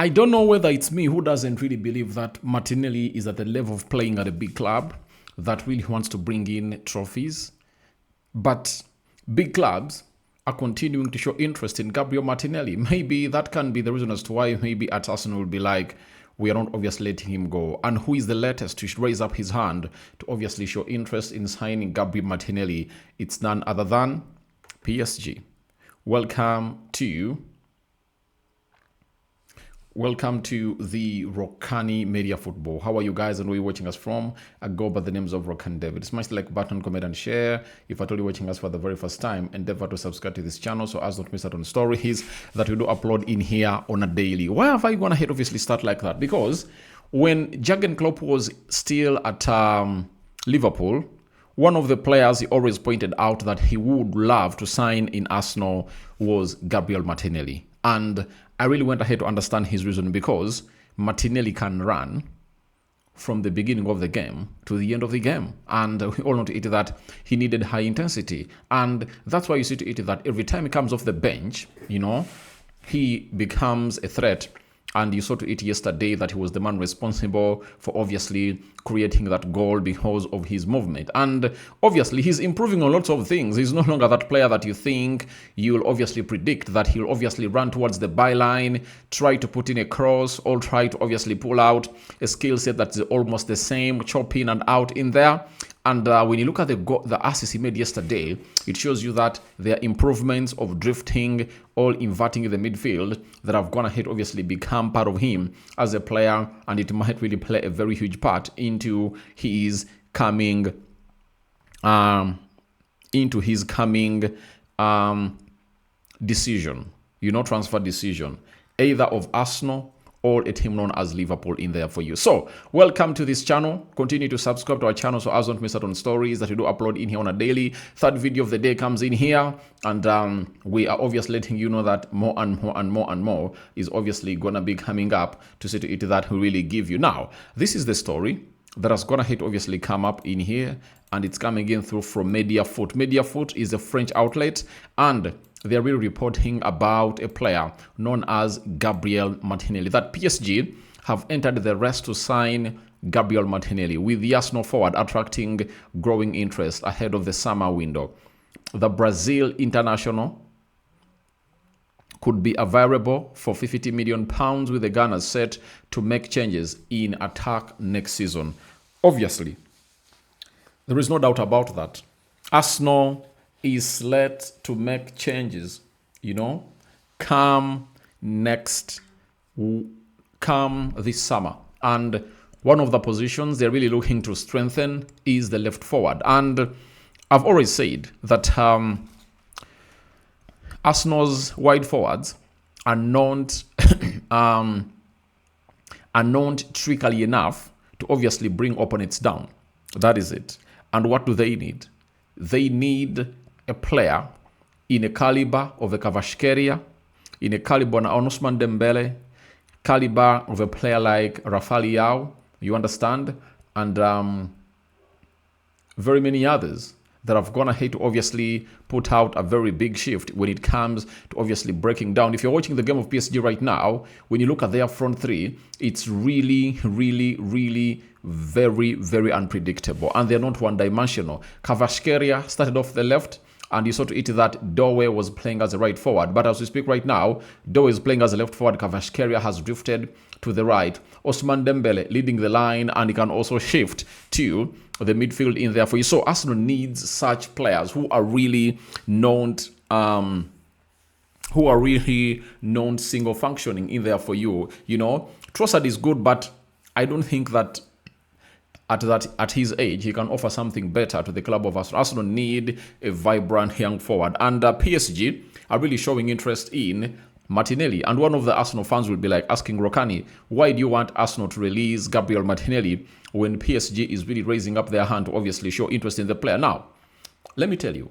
I don't know whether it's me who doesn't really believe that Martinelli is at the level of playing at a big club that really wants to bring in trophies. But big clubs are continuing to show interest in Gabriel Martinelli. Maybe that can be the reason as to why maybe at Arsenal will be like, we are not obviously letting him go. And who is the latest to raise up his hand to obviously show interest in signing Gabriel Martinelli? It's none other than PSG. Welcome to the Rokani Media Football. How are you guys and where are you watching us from? I go by the names of Rokani David. Smash the like button, comment and share. If at all you're watching us for the very first time, endeavor to subscribe to this channel so as not miss out on stories that we do upload in here on a daily. Why have I gone ahead obviously start like that? Because when Jurgen Klopp was still at Liverpool, one of the players he always pointed out that he would love to sign in Arsenal was Gabriel Martinelli. And I really went ahead to understand his reason because Martinelli can run from the beginning of the game to the end of the game. And we all know to it that he needed high intensity. And that's why you see to it that every time he comes off the bench, he becomes a threat. And you saw to it yesterday that he was the man responsible for obviously creating that goal because of his movement. And obviously, he's improving on lots of things. He's no longer that player that you think you'll obviously predict that he'll obviously run towards the byline, try to put in a cross, or try to obviously pull out a skill set that's almost the same, chop in and out in there. And when you look at the assist he made yesterday, it shows you that there are improvements of drifting, all inverting the midfield that have gone ahead, obviously become part of him as a player, and it might really play a very huge part into his coming, decision, transfer decision, either of Arsenal or a team known as Liverpool in there for you. So, welcome to this channel. Continue to subscribe to our channel so as don't miss out on stories that we do upload in here on a daily. Third video of the day comes in here, and we are obviously letting you know that more and more and more and more is obviously gonna be coming up to see to it that we really give you. Now, this is the story that has gonna hit obviously come up in here, and it's coming in through from Media Foot. Media Foot is a French outlet, and they're really reporting about a player known as Gabriel Martinelli, that PSG have entered the race to sign Gabriel Martinelli, with the Arsenal forward attracting growing interest ahead of the summer window. The Brazil international could be available for £50 million, with the Gunners set to make changes in attack next season. Obviously, there is no doubt about that. Arsenal is set to make changes, come this summer. And one of the positions they're really looking to strengthen is the left forward. And I've always said that Arsenal's wide forwards are not trickily enough to obviously bring opponents down. That is it. And what do they need? They need a player in a caliber of a Kvaratskhelia, in a caliber of Ousmane Dembele, caliber of a player like Rafael, you understand, and very many others that have gone ahead to obviously put out a very big shift when it comes to obviously breaking down. If you're watching the game of PSG right now, when you look at their front three, it's really, really, really very, very unpredictable, and they're not one-dimensional. Kvaratskhelia started off the left, and you saw to it that Doe was playing as a right forward. But as we speak right now, Doe is playing as a left forward. Kvaratskhelia has drifted to the right. Ousmane Dembele leading the line, and he can also shift to the midfield in there for you. So Arsenal needs such players who are really known, single functioning in there for you. Trossard is good, but I don't think that at his age, he can offer something better to the club of Arsenal. Arsenal need a vibrant young forward. And PSG are really showing interest in Martinelli. And one of the Arsenal fans will be like asking Rokani, why do you want Arsenal to release Gabriel Martinelli when PSG is really raising up their hand to obviously show interest in the player? Now, let me tell you,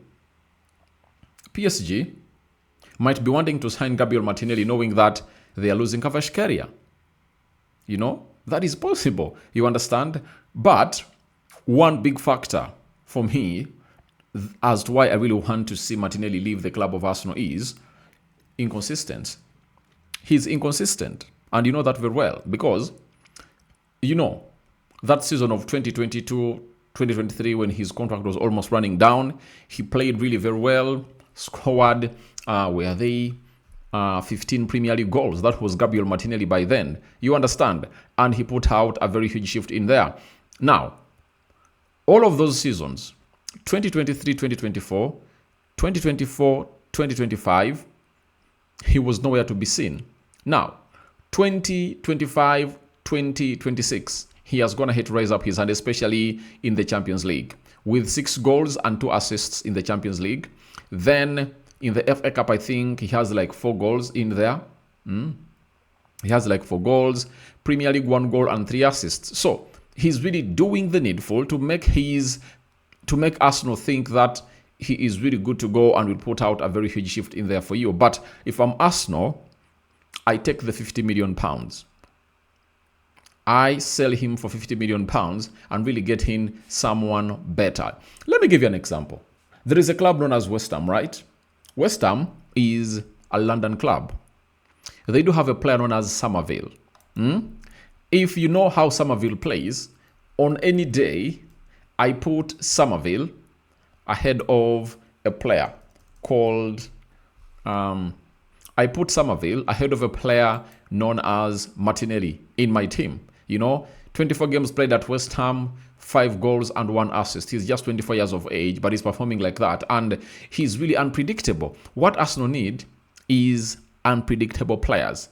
PSG might be wanting to sign Gabriel Martinelli knowing that they are losing Kvaratskhelia. That is possible, you understand? But one big factor for me as to why I really want to see Martinelli leave the club of Arsenal is inconsistent. He's inconsistent. And you know that very well because, you know, that season of 2022-2023 when his contract was almost running down, he played really very well, scored, 15 Premier League goals. That was Gabriel Martinelli by then. You understand? And he put out a very huge shift in there. Now, all of those seasons, 2023-2024, 2024-2025, he was nowhere to be seen. Now, 2025-2026, he has gone ahead to raise up his hand, especially in the Champions League, with 6 goals and 2 assists in the Champions League. Then in the FA Cup, I think he has like 4 goals in there. He has like 4 goals. Premier League, 1 goal and 3 assists. So he's really doing the needful to make Arsenal think that he is really good to go and will put out a very huge shift in there for you. But if I'm Arsenal, I take the £50 million. I sell him for £50 million and really get in someone better. Let me give you an example. There is a club known as West Ham, right? West Ham is a London club. They do have a player known as Somerville. If you know how Somerville plays, on any day, I put Somerville ahead of a player called... I put Somerville ahead of a player known as Martinelli in my team. You know, 24 games played at West Ham, 5 goals and 1 assist. He's just 24 years of age, but he's performing like that. And he's really unpredictable. What Arsenal need is unpredictable players.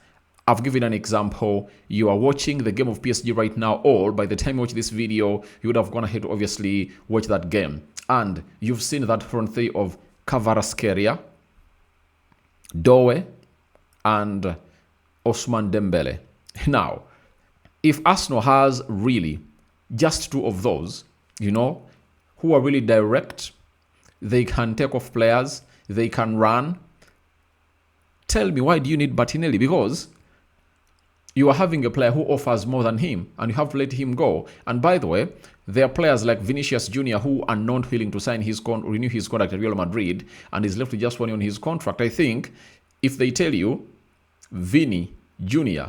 I've given an example. You are watching the game of PSG right now, or by the time you watch this video, you would have gone ahead to obviously watch that game. And you've seen that front three of Kvaratskhelia, Doe, and Ousmane Dembele. Now, if Arsenal has really just 2 of those, you know, who are really direct, they can take off players, they can run. Tell me, why do you need Martinelli? Because you are having a player who offers more than him, and you have to let him go. And by the way, there are players like Vinicius Jr. who are not willing to sign renew his contract at Real Madrid, and is left with just 1 year on his contract. I think if they tell you Vini Jr.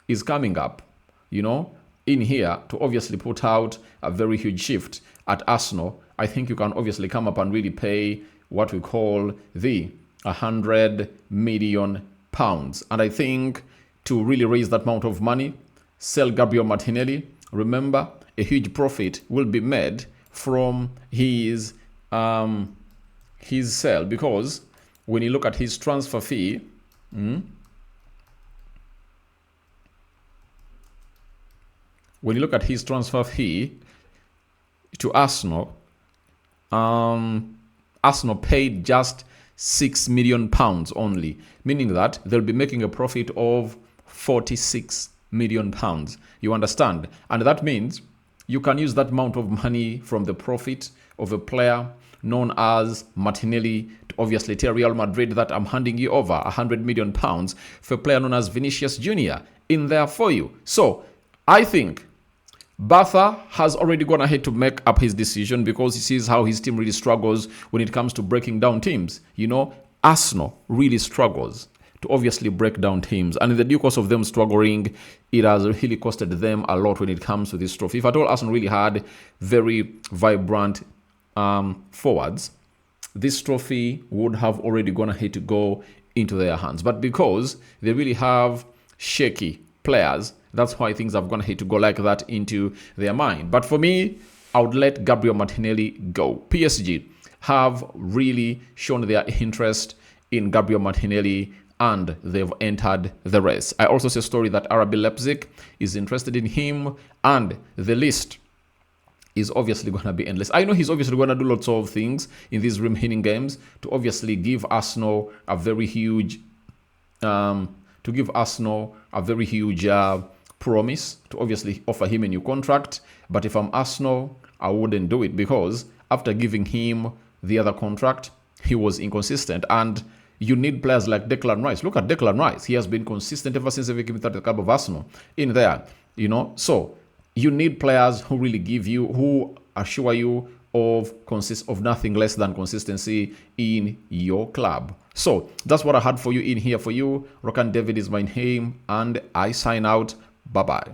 is coming up, you know, in here to obviously put out a very huge shift at Arsenal, I think you can obviously come up and really pay what we call the £100 million. And I think to really raise that amount of money, sell Gabriel Martinelli. Remember, a huge profit will be made from his sale, because when you look at his transfer fee, when you look at his transfer fee to Arsenal, Arsenal paid just £6 million only, meaning that they'll be making a profit of £46 million. You understand? And that means you can use that amount of money from the profit of a player known as Martinelli to obviously tell Real Madrid that I'm handing you over £100 million for a player known as Vinicius Jr. in there for you. So I think Bartha has already gone ahead to make up his decision, because he sees how his team really struggles when it comes to breaking down teams. You know, Arsenal really struggles to obviously break down teams. And in the due course of them struggling, it has really costed them a lot when it comes to this trophy. If at all Arsenal really had very vibrant forwards, this trophy would have already gone ahead to go into their hands. But because they really have shaky players, that's why things have gone ahead to go like that into their mind. But for me, I would let Gabriel Martinelli go. PSG have really shown their interest in Gabriel Martinelli, and they've entered the race. I also see a story that RB Leipzig is interested in him, and the list is obviously going to be endless. I know he's obviously going to do lots of things in these remaining games to obviously give Arsenal a very huge promise to obviously offer him a new contract. But if I'm Arsenal, I wouldn't do it, because after giving him the other contract, he was inconsistent. And you need players like Declan Rice. Look at Declan Rice. He has been consistent ever since he came into the club of Arsenal in there, you know. So you need players who really who assure you of nothing less than consistency in your club. So that's what I had for you in here for you. Rokani David is my name, and I sign out. Bye bye.